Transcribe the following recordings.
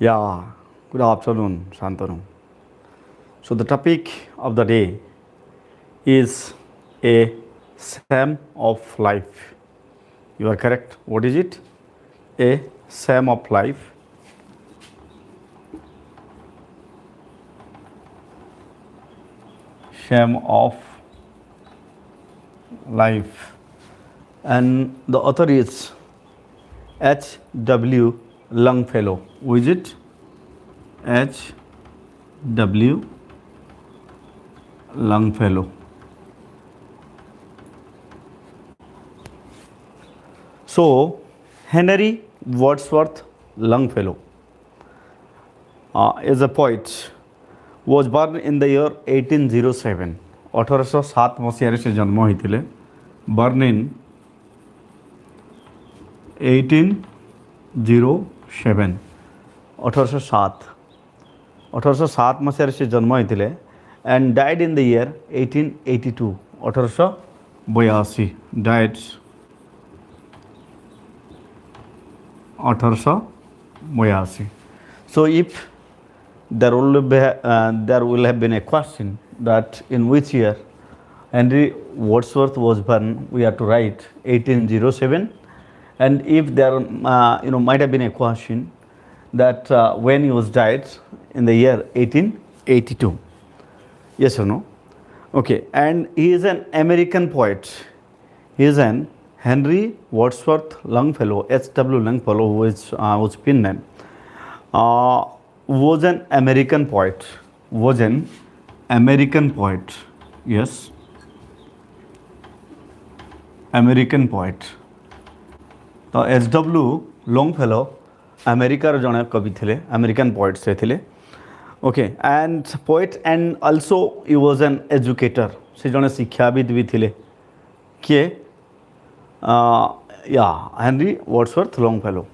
Yeah, good afternoon, Shantanu. So, the topic of the day is a Sam of life. You are correct. What is it? A Sam of life. Sam of life. And the author is H W Longfellow. Who is it? H W Longfellow. So, Henry Wordsworth Longfellow is a poet. Was born in the year 1807. 1807 ମସିହାରେ ସେ ଜନ୍ମ ହୋଇଥିଲେ. Born in 1807. 1807 ମସିହାରେ ସେ ଜନ୍ମ ହୋଇଥିଲେ and died in the year 1882. 1882. Died 1882. So if there will have been a question that in which year Henry Wordsworth was born, we have to write 1807. And if there might have been a question that when he was died in the year 1882. Yes or no? Okay. And he is an American poet. He is an Henry Wordsworth Longfellow, H W Longfellow, who is was pen name. Was an American poet. Was an American poet. Yes. American poet. तो H W Longfellow अमेरिकार जड़े कवि थे, American poet से थे. Okay and poet and also he was an educator. से जड़े शिक्षाविद भी थे. किए Henry Wordsworth Longfellow.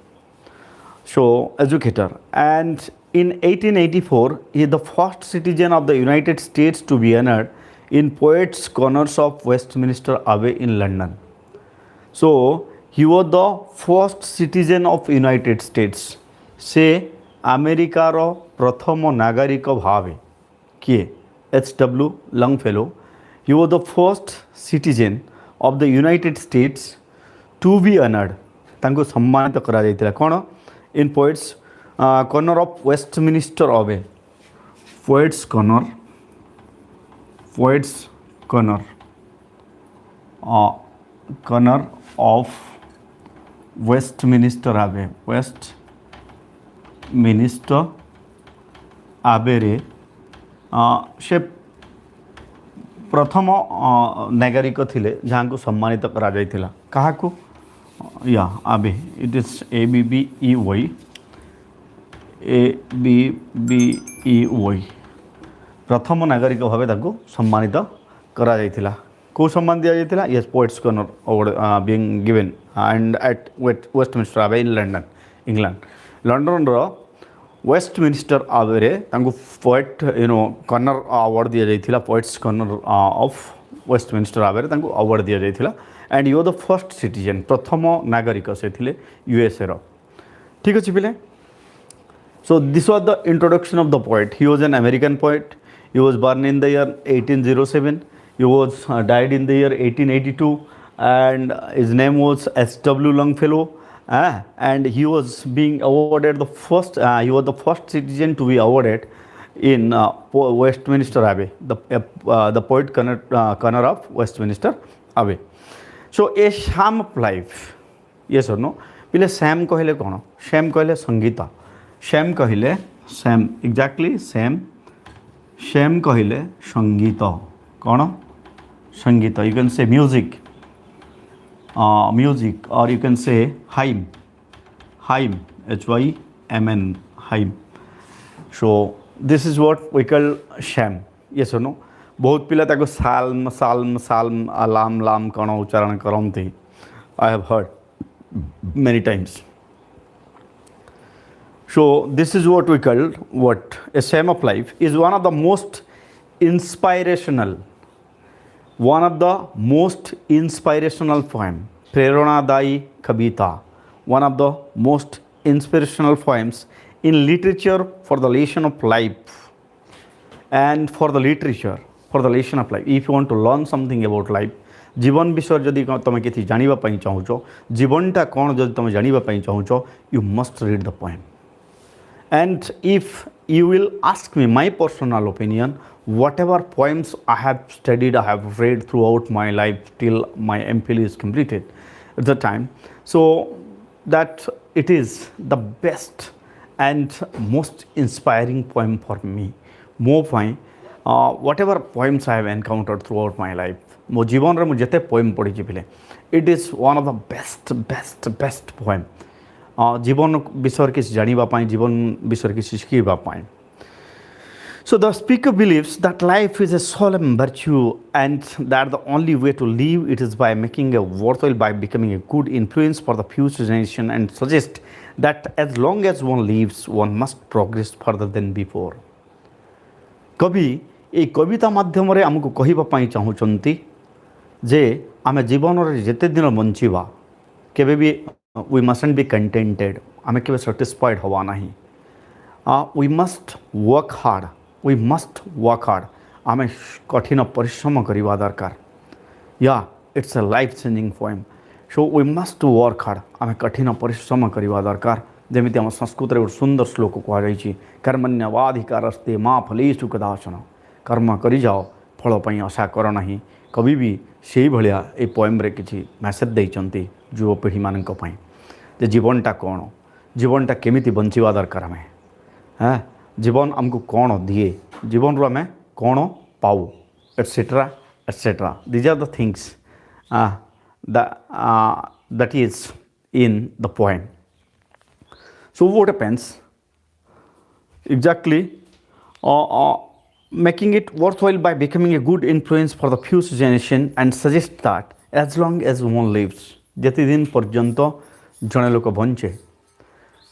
So educator and in 1884 he is the first citizen of the United States to be honored in Poets' Corners of Westminster Abbey in London. So he was the first citizen of United States. से अमेरिकार प्रथम नागरिक भावे किए H W Longfellow. He was the first citizen of the United States to be honoured. तांको सम्मानित करा जायतिला कोन in Poets' Corner of Westminster Abbey. Poets' Corner of Westminster Abbey. Westminster Abbey रे से प्रथम नागरिक थिले जहाँ को सम्मानित करा जायतिला. काहाकू या आबे. It is ABBEY. प्रथम नागरिक भाव ताको सम्मानित करा जायतिला. को सम्मान दिया जायतिला? Yes, Poets' Corner award being given and at Westminster Abbey in London, England. London रो वेस्टमिनिस्टर आबे रे ताको पोएट कॉर्नर अवार्ड दिया जायतिला. Poets' Corner of Westminster Abbey रे ताको अवार्ड दिया जायतिला. And you are the first citizen. प्रथम नागरिक से थिले USA रो. ठीक अछि पिले. So this was the introduction of the poet. He was an American poet. He was born in the year 1807. He was died in the year 1882, and his name was H W Longfellow. And he was being awarded the first. He was the first citizen to be awarded in Westminster Abbey, the poet corner of Westminster Abbey. So a Sam of life. Yes or no? पिले Sam कहले कौन? Sam कहले Sangeeta. Sam कहले Sam exactly Sam. Sam कहले संगीत. कौन? संगीत. You can say music. Music, or you can say hymn. Hymn. HYMN. Hymn. So this is what we call Sam. Yes or no? बहुत पिला ताको साल्म लाम कौन उच्चारण करते. I have heard many times. So this is what we call what a Sam of life is one of the most inspirational poem, प्रेरणादायी कविता, one of the most inspirational poems In literature, for the lesson of life, and for the literature, for the lesson of life, if you want to learn something about life, जीवन विषय जदि तुम किसी जानापी चाहूच जीवनटा कौन जब तुम जानापी चाहूच you must read the poem. And if you will ask me my personal opinion, whatever poems I have studied, I have read throughout my life till my MPhil is completed at the time, so that it is the best and most inspiring poem for me. More fine, whatever poems I have encountered throughout my life, ମୋ ଜୀବନରେ ମୁଁ ଯେତେ poem ପଢ଼ିଛି ପିଲେ, it is one of the best poem. जीवन विषय किसी जानापी जीवन विषय किसी शिखापी. So the speaker believes that life is a solemn virtue and that the only way to live it is by making a worthwhile, by becoming a good influence for the future generation, and suggests that as long as one lives one must progress further than before. कवि ये कविता माध्यम आमको कहवाई चाहूँगी जे आम जीवन जिते दिन बंचा केवे भी we mustn't be contented. आमे केवे satisfied हवा नहीं. We must work hard. We must work hard. आमे कठिन परिश्रम करवा दरकार. Yeah, it's a life-changing poem. So we must work hard. आमे कठिन परिश्रम करवा दरकार. जेमिति आम संस्कृत रे सुंदर श्लोक कहुई कर्मण्यवाधिकारस्ते माँ फलेषु कदाचन. कर्म करी जाओ फल पई आशा कर नहीं. कवि भी से भाया ये पोएम रे किसी मैसेज देइचंती युवपीढ़ी मानक पई जे जीवनटा कौन, जीवनटा केमिति बंचिवा दरकार. आम हाँ जीवन आमको कौन दिए, जीवन रू आम कौन पाऊ, etcetera etcetera. These are the things that is in the poem. So what happens exactly, making it worthwhile by becoming a good influence for the future generation, and suggests that as long as one lives, जति दिन पर्यंत जड़े लोक बंचे,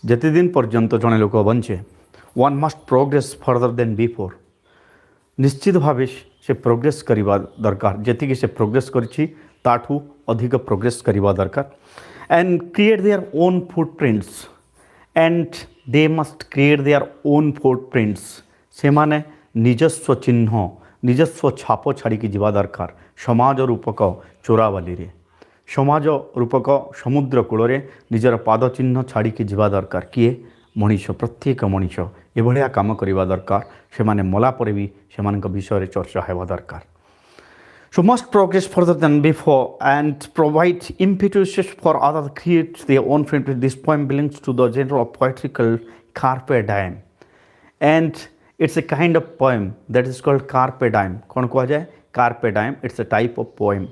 जति दिन पर्यंत जड़े लोक बंचे, one must progress further than before. निश्चित भाव से प्रोग्रेस करवा दरकार. जी से प्रोग्रेस करिछि ताठू अधिक प्रोग्रेस करवा दरकार. And create their own footprints, and they must create their own footprints. से माने निजस्व चिन्ह, निजस्व छाप छाड़ी जावा दरकार. समाज रूपक चोरावाली रे, समाज रूपक समुद्र कूल निजर पाद चिन्ह छाड़ी जावा दरकार. किए मनीष, प्रत्येक मनीष एभलिया काम करवा दरकार. से माने मला परे भी से विषय चर्चा होगा दरकार. So must progress further than before and provide impetus for others to create their own frame. This poem belongs to the genre of poetry called carpe diem, and it's a kind of poem that is called carpe diem. कौन कहा जाए carpe diem? It's a type of poem.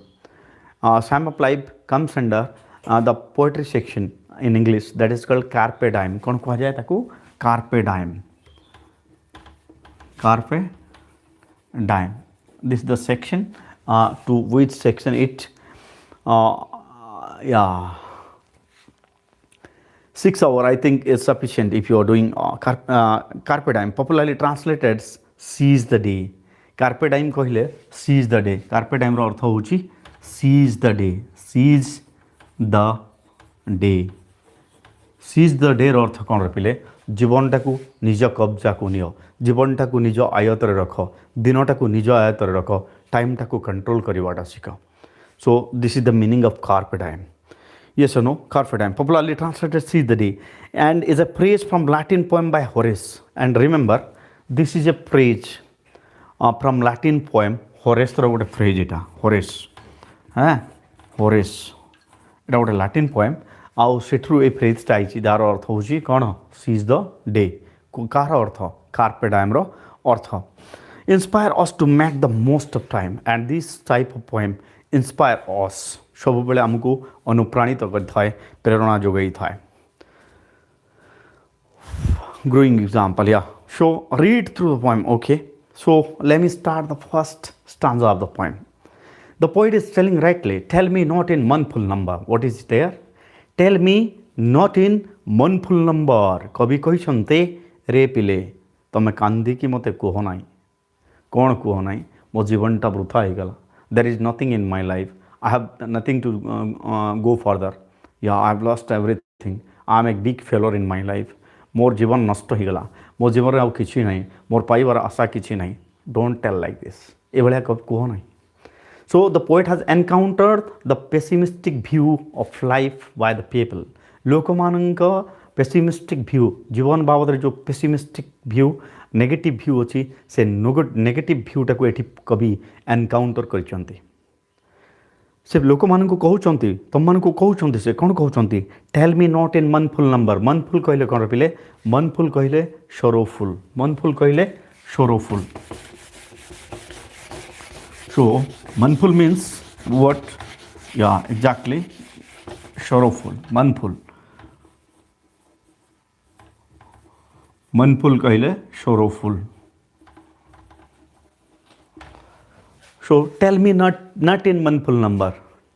Sam of Life comes under the poetry section in English that is called carpe diem. कौन कहा जाए ताकू carpe diem? Carpe diem. This is the section to which section it yeah, 6 hours I think is sufficient if you are doing carpe diem, popularly translated seize the day. Carpe diem कहले seize the day. Carpe diem रो अर्थ होची seize the day, seize the day. Seize the day रो अर्थ कौन रपिले जीवनटा को निज कब्जा को neo, जीवनटा को निज आयत रख, दिनटा को निज आयत रख, टाइमटा को control Karwata Sikh. So this is the meaning of carpe diem. Yes or no? Carpe diem, popularly translated seize the day, and is a phrase from Latin poem by Horace. And remember, this is a phrase from Latin poem. Horace रो गोटे phrase इटा Horace. हाँ Horace इटा गोटे Latin poem. आउ सेठरू ए फ्रेजटा आई तार अर्थ होची कौन सीज द डे. कार अर्थ कार्पे डायम रो अर्थ. Inspire us to make the most of time, and this type of poem inspire us सब बेले आमको अनुप्राणित कर प्रेरणा जोगाई थाए. ग्रोइंग एग्जांपल या so read through the poem. Okay, so let me start the first stanza of the poem. The poet is telling rightly, tell me not in mournful number. What is there? Tell me not in mournful number. कवि कहते रे पिले तुम कांदिकी मत कह ना. कौन कह ना? मो जीवनटा वृथा हो गला. There is nothing in my life. I have nothing to go further. Yeah I have lost everything. I am a big failure in my life. मोर जीवन नष्ट हो गला मो जीवन आउ किछि नहीं मोर पाइबार आशा किछि नहीं डोंट टेल लाइक दिस ए भलिया कह नहीं So the poet has encountered the pessimistic view of life by the people. लोकमानंक pessimistic view जीवन बाबद जो pessimistic view negative view अछि से negative view टाको एठी कवि एनकाउंटर करचंती से लोक मान को कहउचंती तुम मान को कहउचंती से कोन कहउचंती tell me not in mournful number mournful कहले कोन पिले मनफुल कहले sorrowful मनफुल कहले sorrowful so manful means what yeah exactly sorrowful manful कहले sorrowful so tell me not in manful number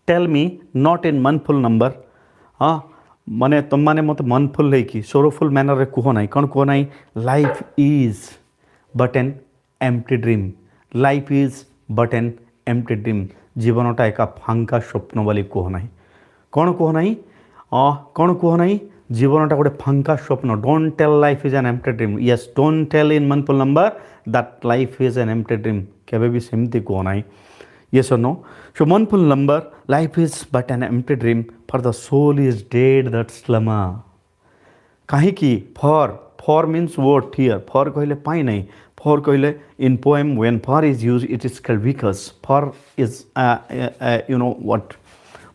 tell me not in manful number हाँ माने तुम माने मत मनफुल है कि sorrowful manner रे कुह नहीं कौन कुह नहीं life is but an empty dream life is but an empty dream जीवनटा एका फांका स्वप्न बोली कह ना कौन कह ना कौन कह ना जीवनटा गोटे फांका स्वप्न don't tell life is an empty dream yes don't tell in mournful number that life is an empty dream केबे भी सेमती कह ना यस और no so mournful number life is but an empty dream for the soul is dead that slumbers कहीं for means word here for कहले पाई नहीं for कहले in poem when for is used it is called because for is you know what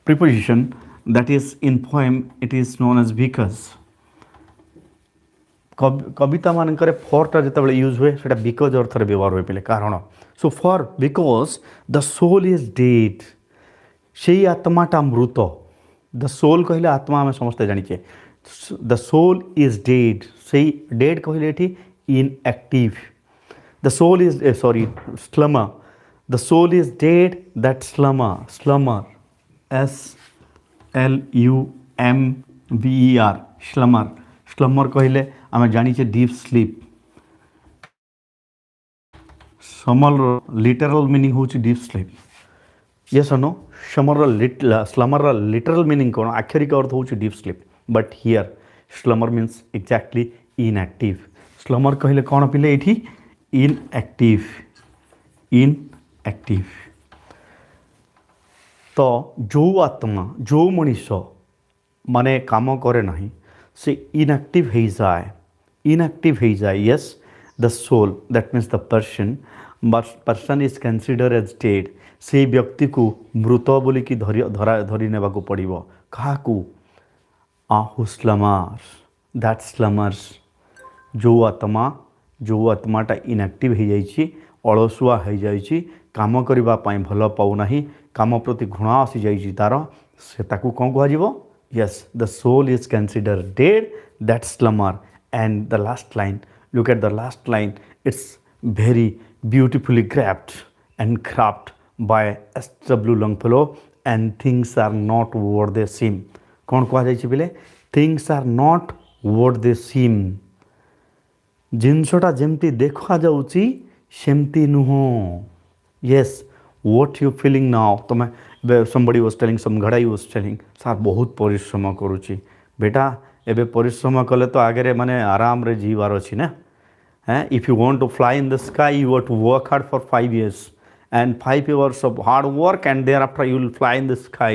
preposition that is in poem it is known as because कविता मानकर for टा जतबे use हुए सेटा because अर्थ रे व्यवहार होय पले कारण so for because the soul is dead सेही आत्माटा मृत the soul कहले आत्मा हम समस्त जानि छे the soul is dead सेही dead कहले एठी inactive the soul is slumber the soul is dead that slumber S L U M B E R slumber कहले आमे जानि छे deep sleep literal meaning होची deep sleep yes or no slumber literal meaning कोन आक्षरिक अर्थ होची deep sleep but here slumber means exactly inactive slumber कहले कोन पिले एठी inactive तो जो आत्मा जो मनीष माने काम करे नहीं से inactive हो जाए yes the soul that means the person but person is considered as dead से व्यक्ति को मृत बोली की धरी नेबा को पड़िबो कहा को who slumbers that slumbers जो आत्माटा इनएक्टिव हो जाइए अलसुआ हो जाइए काम करबा पई भल पाउ नाही काम प्रति घृणा आसी जाइए तार से ताकू कौन कह yes the soul is consider dead that slumber and the last line look at the last line it's very beautifully graft and craft by H W Longfellow and things are not worth the same कौन कह जाइए बोले things are not worth the same जिनसटा जमती देखा जाउची सेमती नुहो yes what you feeling now तुम somebody was telling some घड़ाई was telling सार बहुत परिश्रम करूची बेटा एबे परिश्रम कले तो आगे माने आराम रे जीवार अछि ना if you want to fly in the sky you have to work hard for 5 years and 5 years of hard work and thereafter you will fly in the sky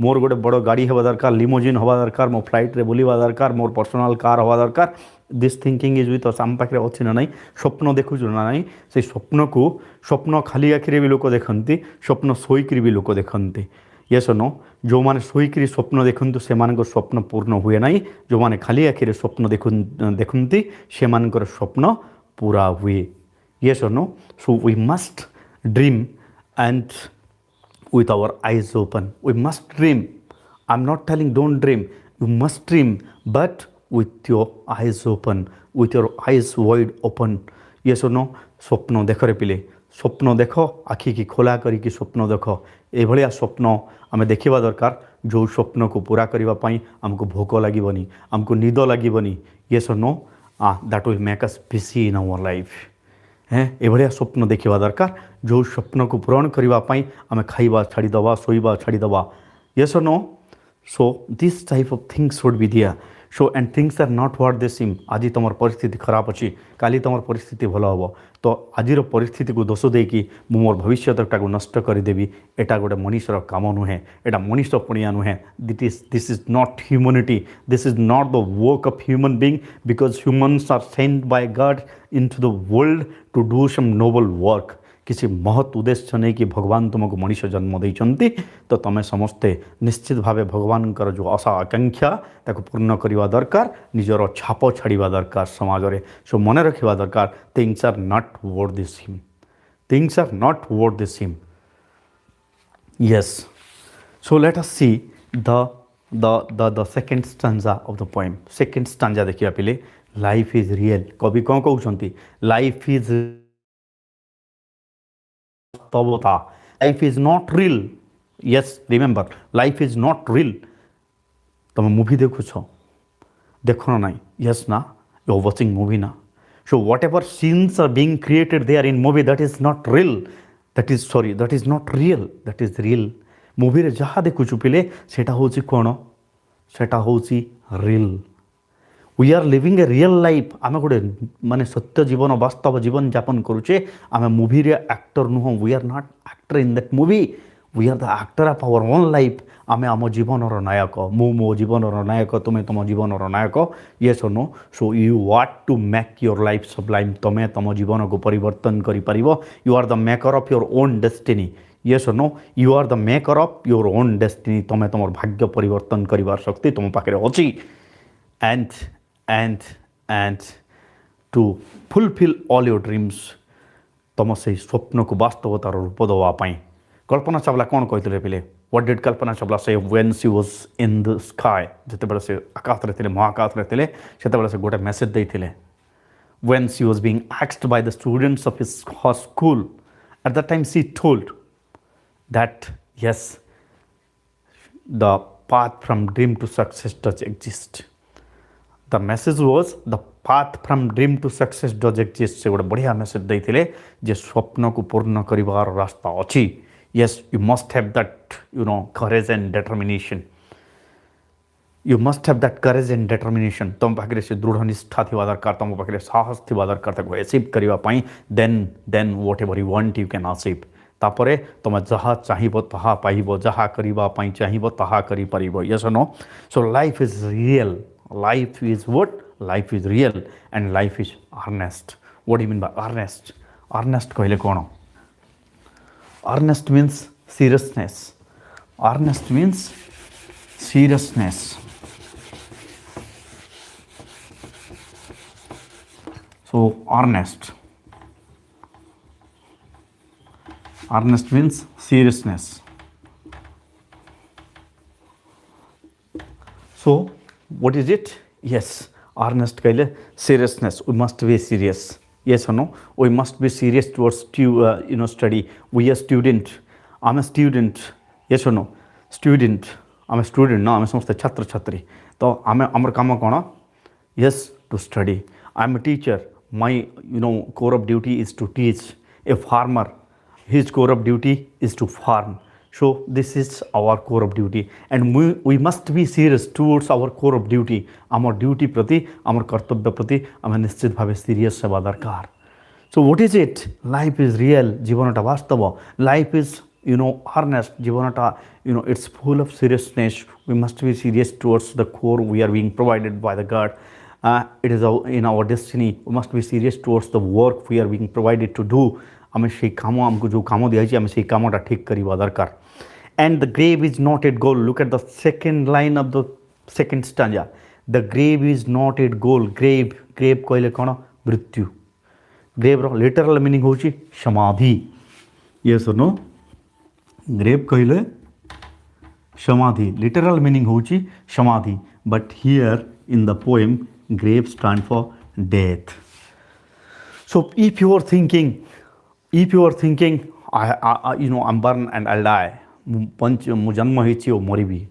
मोर गोटे बड़ गाड़ी हवा दरकार लिमोजिन हवा दरकार मो फ्लाइट रे बुलवा दरकार मोर पर्सनल कार हवा दरकार दिस थिंकिंग इज विथ आम पाखे अच्छी ना नहीं स्वप्न देखु ना नहीं से स्वप्न को स्वप्न खाली आखिरे भी लोक देखती स्वप्न शोक भी लोक देखती यस नो जो मैंने शोक स्वप्न देखु से स्वप्न पूर्ण हुए ना जो मैंने खाली आखिरे स्वप्न देखती से स्वप्न पूरा हुए yes no so we must dream and with our eyes open we must dream I'm not telling don't dream you must dream but with your eyes open with your eyes wide open yes or no स्वप्न देख रे पिले स्वप्न देख आखि की खोला करी की स्वप्न देख ए भलिया स्वप्न आमे देखिबा दरकार जो स्वप्न को पूरा करिबा पई हमको भोक लागिबनी हमको निद लागिबनी yes or no that will make us busy in our life हैं एभलिया स्वप्न देखा दरकार जो स्वप्न को पूरण करने आम खाइबा छाड़ीदवा शोवा छाड़ीदवा yes no so this type of things should be दिया so and things are not what they seem आज तुम परिस्थिति खराब अच्छी काली तुम परिस्थिति भल हम तो आज परिस्थिति को दोष देकी मोर भविष्यटा को नष्ट करदेवी एटा गोटे मनीषर काम नुहे एटा मनीष पुणिया नुहे this is not humanity this is not the work of human being because humans are sent by God into the world to do some noble work किसी महत् उद्देश्य नहीं कि भगवान तुमको मनीष जन्म देइचंती तो तुम समस्ते निश्चित भाव भगवान जो आशा आकांक्षा ताको पूर्ण करवा दरकार निजर छाप छाड़ा दरकार समाज रे सो मन रखा दरकार things are not worth the same things are not worth the same yes so let us see the second stanza of the poem second stanza देखिया पिले लाइफ इज रियल कवि कौन कहउछंती लाइफ इज वास्तवता life is not real yes remember life is not real तुम movie देखुछ देख ना यस ना यू वाचिंग मूवी ना so whatever scenes are being created there in movie that is not real that is sorry that is not real that is real movie रे जहाँ देखुछु पिले सेटा होची कोन सेटा होची real we are living a real life आम गोटे माने सत्य जीवन वास्तव जीवन यापन करुचे आम मूवी रे एक्टर नुह we are not actor in that movie we are the actor of our own life आम आम जीवन नायक मु मो जीवन नायक तुम्हें तुम जीवन नायक yes no so you want to make your life sublime तुम्हें तुम जीवन को परिवर्तन कर you are the maker of your own destiny yes no you are the maker of your own destiny तुम्हें तुम भाग्य परिवर्तन कर शक्ति तुम पाखे अच्छी and to fulfill all your dreams तुम से स्वप्न को वास्तवतार रूप देवाई कल्पना चावला कौन कहते पिले व्हाट डिड कल्पना चावला से when she was in the sky जिते से आकाश रे थिले महाकाश रे थिले सेते से गोटे मेसेज देइथिले when she was being asked by the students of his school at that time she told that yes the path from dream to success does exist. The message was the path from dream to success does exist. से गोटे बढ़िया message देइथिले जे स्वप्न को पूर्ण करिवार रास्ता अछि. Yes, you must have that, courage and determination. You must have that courage and determination. तुम पाखरे से दृढ़ निष्ठा थिबा दरकार, तुम पाखरे साहस थिबा दरकार ताको अचीव करिवा पई. Then whatever you want you can achieve. तापरे तुम जहाँ चाहिए तहा पाइब, जहाँ करबा पई चाहिए तहा करि परिब. Yes or no? So life is real. Life is what? Life is real and life is earnest. What do you mean by earnest? Earnest कहले कोन? Earnest means seriousness. Earnest means seriousness. So earnest. Earnest means seriousness. So what is it? Yes, earnest kaile seriousness. We must be serious. Yes or no? We must be serious towards study. We are student. I'm a student. Yes or no? Student. I'm a student. No, I'm a chhatra chhatri. So amar kama kona? Yes, to study. I'm a teacher. My core of duty is to teach. A farmer, his core of duty is to farm. So this is our core of duty and we must be serious towards our core of duty. Our duty prati, our kartavya prati, आम निश्चित भावे serious सेवा दरकार. So what is it? Life is real. जीवनटा वास्तव. Life is earnest. जीवनटा it's full of seriousness. We must be serious towards the core we are being provided by the God. It is in our destiny. We must be serious towards the work we are being provided to do. आम से काम आमको जो काम दिखाई आम से कामटा ठीक करवा दरकार. And the grave is not at goal. Look at the second line of the second stanza. The grave is not at goal. Grave कहले कौन? मृत्यु. Grave रो literal meaning होची समाधि. Yes or no? Grave कहले समाधि. Literal meaning होची समाधि. But here in the poem, grave stand for death. So if you are thinking, I'm born and I'll die. मु जन्म होइछि ओ मरिबी.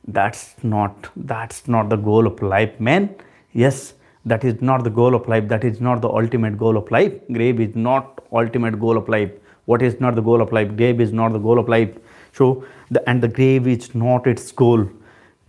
That's not the goal of life, man. Yes, that is not the goal of life. That is not the ultimate goal of life. Grave is not ultimate goal of life. What is not the goal of life? Grave is not the goal of life. So the grave is not its goal.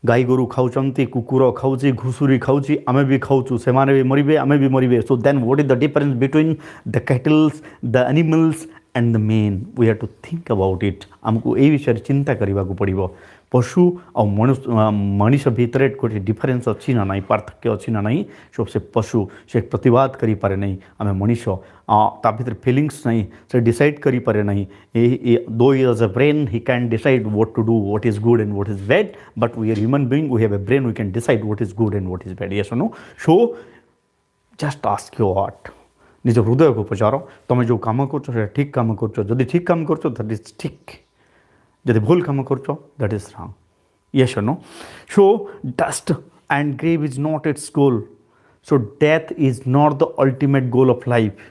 गाई गोरु खाऊचंती कुकुर खाऊची घुसुरी खाऊची आमे भी खाऊचु सेमाने भी मरिबे आमे भी मरिबे so then what is the difference between the cattles the animals and the men we have to think about it आमको ए विषय चिंता करने को पड़ो पशु और मनुष भितर गोटे डिफरेन्स अच्छी ना नहीं पार्थक्य अच्छी ना नहीं सो से पशु से प्रतिवाद करि पारे नहीं आम मनीष ता भीतर फिलिंग्स नहीं से डिसाइड करि पारे नहीं दो is a brain he can decide what to do what is good and what is bad but we are human being we have a brain we can decide what is good and what is bad yes no so just ask your heart निज हृदय को पचार तुम जो कम कर ठीक कम कर ठीक कम कर दैट इज ठीक जदि भूल कम कर that is wrong yes or no so dust and grave is not its goal so death is not the ultimate goal of life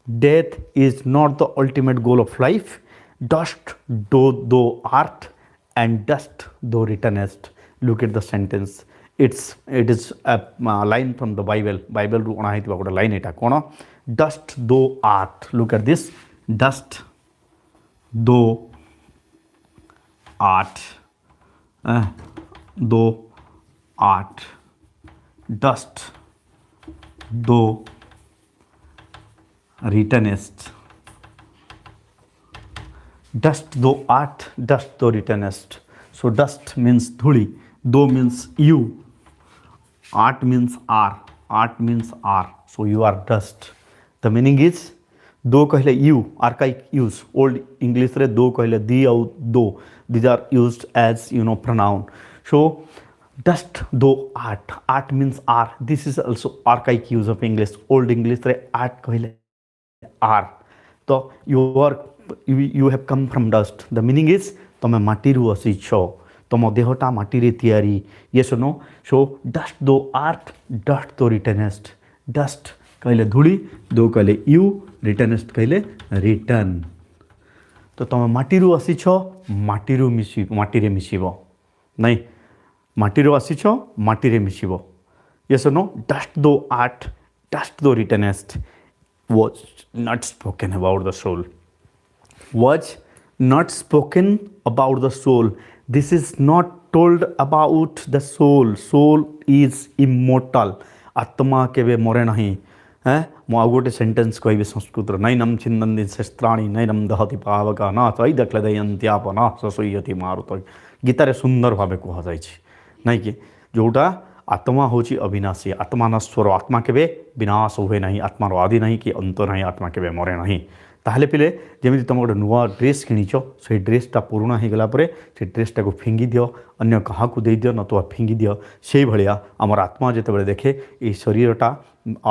death is not the ultimate goal of life dust though art and dust though returnest look at the sentence it is a line from the bible ru ona heitiva gote line eta kono dust though art look at this dust though art though art dust though returnest dust though art dust though returnest so dust means dhuli though means you art means are so you are dust the meaning is दो कहले you archaic use old English रे दो कहले दी आउ दो these are used as pronoun so dust though art means are this is also archaic use of english old english रे art कहले are तो you have come from dust the meaning is तमे माटी रु आसीछ तुम देहटा माटी रे तैयारी yes or no so dust though art dust though returnest dust कहले धूली दो कहले यू रिटर्निस्ट कहले रिटर्न तो तुम माटी रु आसीछ माटी रु माटी रे मिसिबो नहीं माटी रु आसीछ माटी रे मिसिबो yes no dust thou art dust दो रिटर्निस्ट was not spoken about the soul was not spoken about the soul this is not told about the soul is immortal आत्मा केबे मरे नहीं है मु आ गोटे सेंटेंस कहबी संस्कृत नैनम छिन्नन्ति शस्त्राणि नैनम दहति पावका न तई देखले दयंत्याप न ससुयति मारुत गीतार सुंदर भाव कह जाए नहीं कि जोटा आत्मा होची अविनाशी आत्मा नश्वर आत्मा केबे विनाश हुए नहीं आत्मार आदि नहीं कि अंत नहीं आत्मा केबे मरे नहीं ताहले पिले जमी तुम गोटे नुआ ड्रेस किणीच से ड्रेसटा पुराणा हो गलापर से ड्रेसटा को फिंगी दियो अन्य क्या दे दियो नतुआ फिंगी दियो से भाया आमर आत्मा जिते देखे ये शरीरटा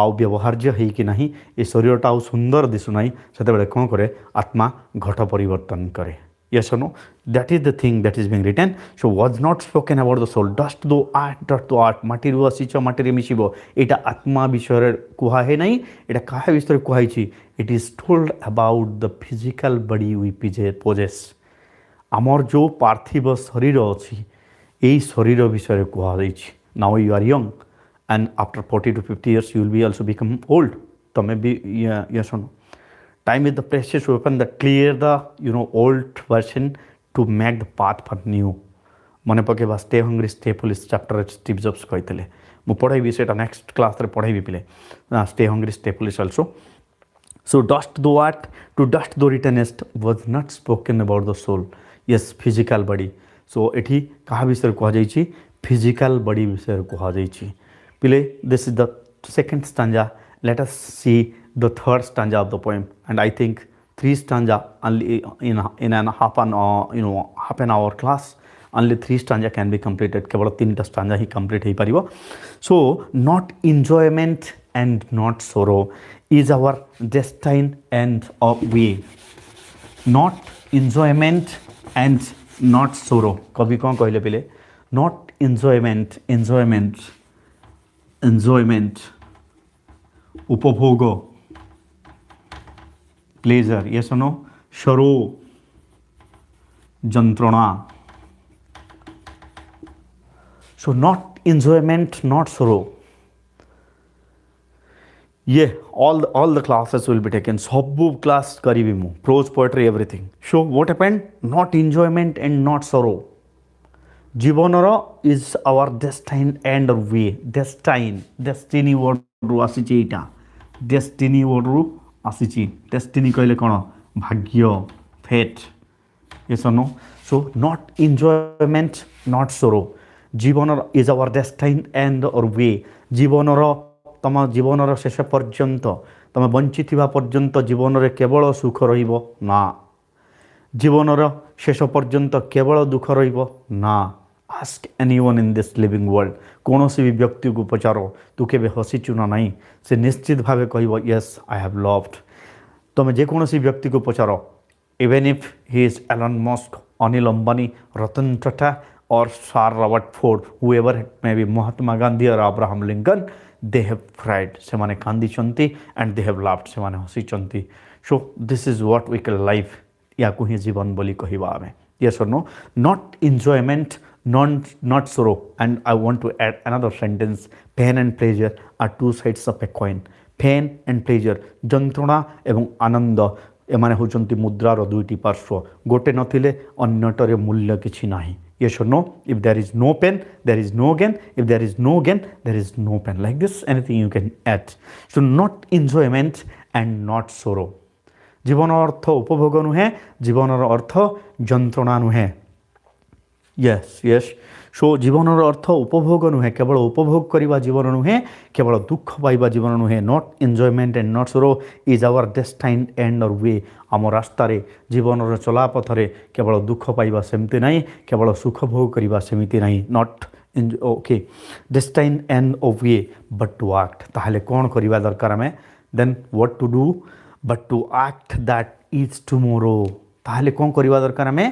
आउ व्यवहार्य है कि नहीं ये शरीरटा आउ सुंदर दिशुना से कौन करे आत्मा घट परिवर्तन करे yes or no that is the thing that is being written so was not spoken about the soul dust though art माटी रु आसीच माटी रे मिसिबो एटा आत्मा विषय कुहा है नहीं एटा काहे विषय कुहाई छी it is told about the physical body we possess आमर जो पार्थिव शरीर अछि एई शरीर विषय कुहा जाई छी now you are young and after 40 to 50 years you will be also become old तमे भी yes or no time is the precious weapon that clear the old version to make the path for new मने पके stay hungry stay foolish chapter Steve Jobs कहते मु पढ़ाई से next class रे पढ़ाई पिले stay hungry stay foolish also so dust thou art to dust thou returnest was not spoken about the soul yes physical body so एठी कहा विषय कह जाई फिजिकल बॉडी विषय कह जाई पिले this is the second stanza let us see the third stanza of the poem and I think 3 stanza only in an half an hour class only 3 stanza can be completed केवल 3 stanza he complete he परिबो so not enjoyment and not sorrow is our destiny and of way not enjoyment and not sorrow कवि कौन कहले पिले not enjoyment उपभोग pleasure ये सुनो शरो जंत्रणा so not enjoyment not sorrow ये all the classes will be taken सब क्लास करी prose poetry everything so what happened not enjoyment and not sorrow ଜୀବନର is our destined end way destined destiny ୱାର୍ଡ଼ରୁ ଆସିଛି ଏଇଟା ଡେଷ୍ଟିନି ୱାର୍ଡ଼ରୁ ଆସିଛି Destiny କହିଲେ କ'ଣ ଭାଗ୍ୟ ଫେଟ୍ yes or no so not enjoyment not sorrow ଜୀବନର is our destined end or way ଜୀବନର ତମ ଜୀବନର ଶେଷ ପର୍ଯ୍ୟନ୍ତ ତମେ ବଞ୍ଚିଥିବା ପର୍ଯ୍ୟନ୍ତ ଜୀବନରେ କେବଳ ସୁଖ ରହିବ ନା ଜୀବନର ଶେଷ ପର୍ଯ୍ୟନ୍ତ କେବଳ ଦୁଃଖ ରହିବ ନା ask anyone in this living world କୌଣସି ବି ବ୍ୟକ୍ତିକୁ ପଚାର ତୁ କେବେ ହସିଛୁ ନା ନାହିଁ ସେ ନିଶ୍ଚିତ ଭାବେ କହିବ yes I have loved ତମେ ଯେକୌଣସି ବ୍ୟକ୍ତିକୁ ପଚାର even if he is Elon Musk Anil Ambani Ratan Tata or Sir Robert Ford whoever it may be Mahatma Gandhi or Abraham Lincoln they have cried ସେମାନେ କାନ୍ଦିଛନ୍ତି and they have laughed ସେମାନେ ହସିଛନ୍ତି so this is what we call life ୟାକୁ ହିଁ ଜୀବନ ବୋଲି କହିବା ଆମେ yes or no not enjoyment not sorrow and I want to add another sentence pain and pleasure are two sides of a coin pain and pleasure ଯନ୍ତ୍ରଣା ଏବଂ ଆନନ୍ଦ ଏମାନେ ହେଉଛନ୍ତି ମୁଦ୍ରାର ଦୁଇଟି ପାର୍ଶ୍ୱ ଗୋଟେ ନଥିଲେ ଅନ୍ୟଟରେ ମୂଲ୍ୟ କିଛି ନାହିଁ yes or no if there is no pain there is no gain if there is no gain there is no pain like this anything you can add so not enjoyment and not sorrow ଜୀବନର ଅର୍ଥ ଉପଭୋଗ ନୁହେଁ ଜୀବନର ଅର୍ଥ ଯନ୍ତ୍ରଣା ନୁହେଁ yes yes so ଜୀବନର ଅର୍ଥ ଉପଭୋଗ ନୁହେଁ କେବଳ ଉପଭୋଗ କରିବା ଜୀବନ ନୁହେଁ କେବଳ ଦୁଃଖ ପାଇବା ଜୀବନ ନୁହେଁ not enjoyment and not sorrow is our destined end or way ଆମ ରାସ୍ତାରେ ଜୀବନର ଚଲାପଥରେ କେବଳ ଦୁଃଖ ପାଇବା ସେମିତି ନାହିଁ କେବଳ ସୁଖ ଭୋଗ କରିବା ସେମିତି ନାହିଁ not okay destined end of way but to act ତାହେଲେ କ'ଣ କରିବା ଦରକାର ଆମେ then what to do but to act that is tomorrow ତାହେଲେ କ'ଣ କରିବା ଦରକାର ଆମେ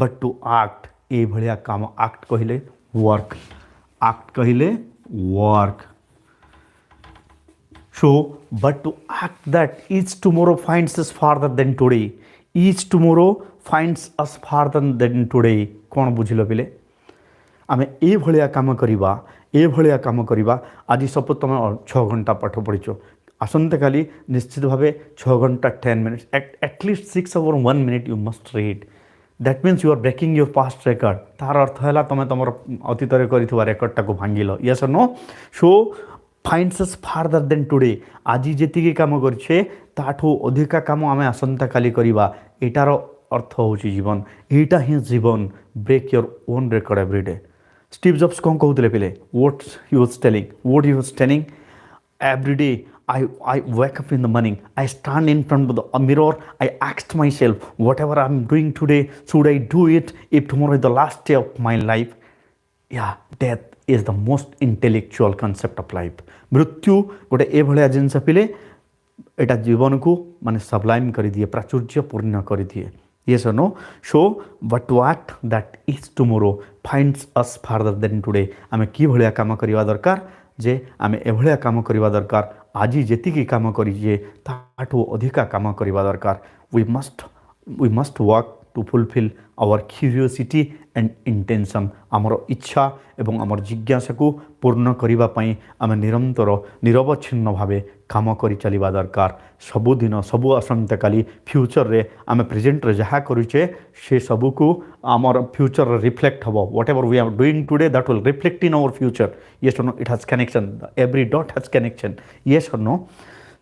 but to act ଏଇଭଳିଆ କାମ ଆକ୍ଟ କହିଲେ ୱାର୍କ ଆକ୍ଟ କହିଲେ work so but to act that each tomorrow finds us farther than today each tomorrow finds us farther than today କ'ଣ ବୁଝିଲ ପିଲେ ଆମେ ଏଇଭଳିଆ କାମ କରିବା ଆଜି ସପୋଜ ତୁମେ 6 ଘଣ୍ଟା ପାଠ ପଢ଼ିଛ ଆସନ୍ତାକାଲି ନିଶ୍ଚିତ ଭାବେ 6 ଘଣ୍ଟା 10 minutes at least 6 hours 1 minute you must read that means you are breaking your past record ତାର ଅର୍ଥ ହେଲା ତୁମେ ତୁମର ଅତୀତରେ କରିଥିବା ରେକର୍ଡ଼ଟାକୁ ଭାଙ୍ଗିଲ yes or no so finds us farther than today ଆଜି ଯେତିକି କାମ କରିଛେ ତାଠୁ ଅଧିକା କାମ ଆମେ ଆସନ୍ତାକାଲି କରିବା ଏଇଟାର ଅର୍ଥ ହେଉଛି ଜୀବନ ଏଇଟା ହିଁ ଜୀବନ break your own record every day Steve Jobs କ'ଣ କହୁଥିଲେ ପିଲେ what he was telling every day I wake up in the morning I stand in front of the mirror I asked myself whatever I'm doing today should I do it if tomorrow is the last day of my life yeah death is the most intellectual concept of life मृत्यु गोटे एभलिया जिनस पिले एटा जीवन को माने Sublime कर दिए प्राचुर्यपूर्ण कर दिए yes or no so but to act that is tomorrow finds us farther than today आमे कि भलिया काम करिवा दरकार जे आमे एभलिया काम करिवा दरकार आजी जेतिकी काम करिजे ताठो अधिका काम करिवा दरकार we must work to fulfill our curiosity and intention आमर इच्छा एवं आमर जिज्ञासा को पूर्ण करिवा पई आमे निरंतर निरवच्छिन्न भावे काम करि चलिबा दरकार सबुदिन सबु असंतकाली फ्यूचर रे आमे प्रेजेंट रे जहा करूचे से सबु को आमर फ्यूचर रे रिफ्लेक्ट हबो whatever we are doing today that will reflect in our future yes or no it has connection every dot has connection yes or no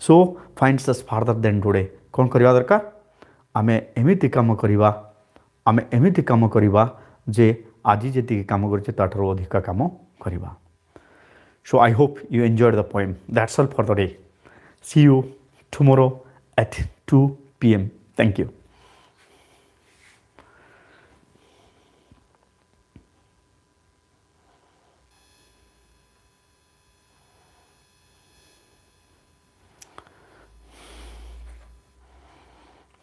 so finds us farther than today कोन करिवा दरकार आमे एमिति काम करिवा जे आजी जेति काम करछे ताठरो अधिका काम करिवा so I hope you enjoyed the poem that's all for the day see you tomorrow at 2 p.m. thank you